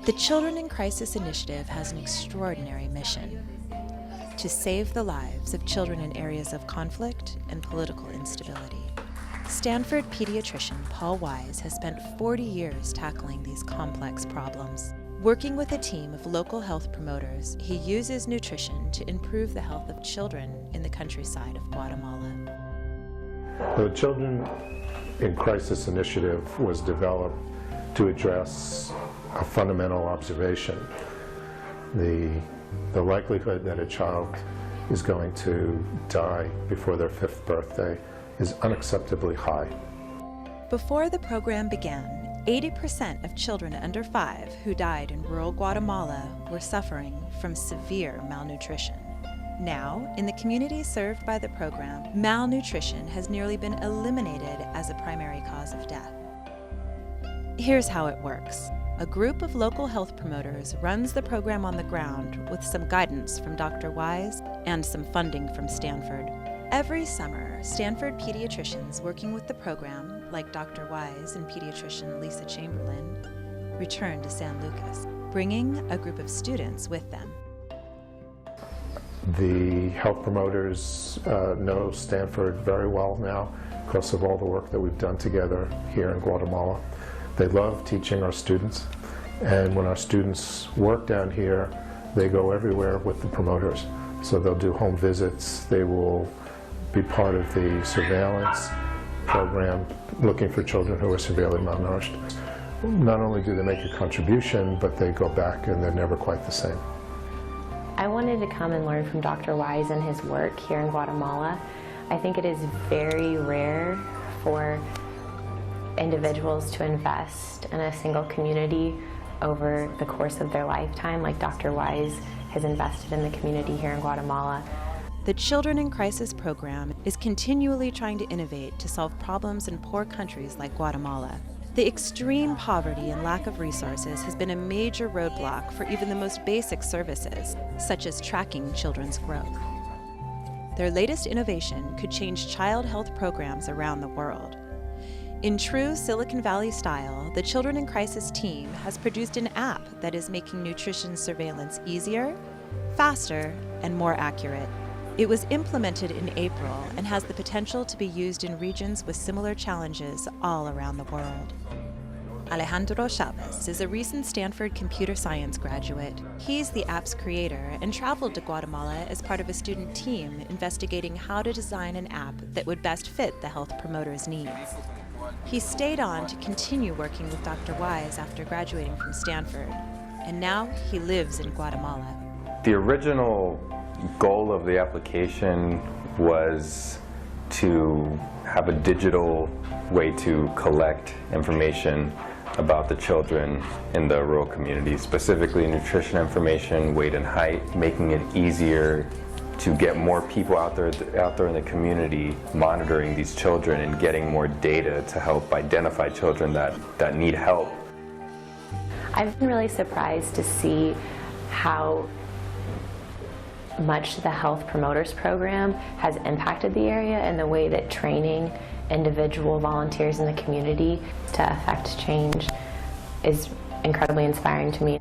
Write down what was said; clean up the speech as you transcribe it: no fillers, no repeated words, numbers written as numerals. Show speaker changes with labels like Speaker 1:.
Speaker 1: The Children in Crisis Initiative has an extraordinary mission: to save the lives of children in areas of conflict and political instability. Stanford pediatrician Paul Wise has spent 40 years tackling these complex problems. Working with a team of local health promoters, he uses nutrition to improve the health of children in the countryside of Guatemala.
Speaker 2: The Children in Crisis Initiative was developed to address a fundamental observation: the likelihood that a child is going to die before their 5th birthday is unacceptably high.
Speaker 1: Before the program began, 80% of children under 5 who died in rural Guatemala were suffering from severe malnutrition. Now, in the communities served by the program, malnutrition has nearly been eliminated as a primary cause of death. Here's how it works. A group of local health promoters runs the program on the ground with some guidance from Dr. Wise and some funding from Stanford. Every summer, Stanford pediatricians working with the program, like Dr. Wise and pediatrician Lisa Chamberlain, return to San Lucas, bringing a group of students with them.
Speaker 2: The health promoters know Stanford very well now because of all the work that we've done together here in Guatemala. They love teaching our students, and when our students work down here, they go everywhere with the promoters. So they'll do home visits, they will be part of the surveillance program looking for children who are severely malnourished. Not only do they make a contribution, but they go back and they're never quite the same.
Speaker 3: I wanted to come and learn from Dr. Wise and his work here in Guatemala. I think it is very rare for individuals to invest in a single community over the course of their lifetime, like Dr. Wise has invested in the community here in Guatemala.
Speaker 1: The Children in Crisis program is continually trying to innovate to solve problems in poor countries like Guatemala. The extreme poverty and lack of resources has been a major roadblock for even the most basic services, such as tracking children's growth. Their latest innovation could change child health programs around the world. In true Silicon Valley style, the Children in Crisis team has produced an app that is making nutrition surveillance easier, faster, and more accurate. It was implemented in April and has the potential to be used in regions with similar challenges all around the world. Alejandro Chavez is a recent Stanford computer science graduate. He's the app's creator and traveled to Guatemala as part of a student team investigating how to design an app that would best fit the health promoters' needs. He stayed on to continue working with Dr. Wise after graduating from Stanford, and now he lives in Guatemala.
Speaker 4: The original goal of the application was to have a digital way to collect information about the children in the rural community, specifically nutrition information, weight and height, making it easier to get more people out there in the community monitoring these children and getting more data to help identify children that need help.
Speaker 3: I've been really surprised to see how much the Health Promoters Program has impacted the area and the way that training individual volunteers in the community to affect change is incredibly inspiring to me.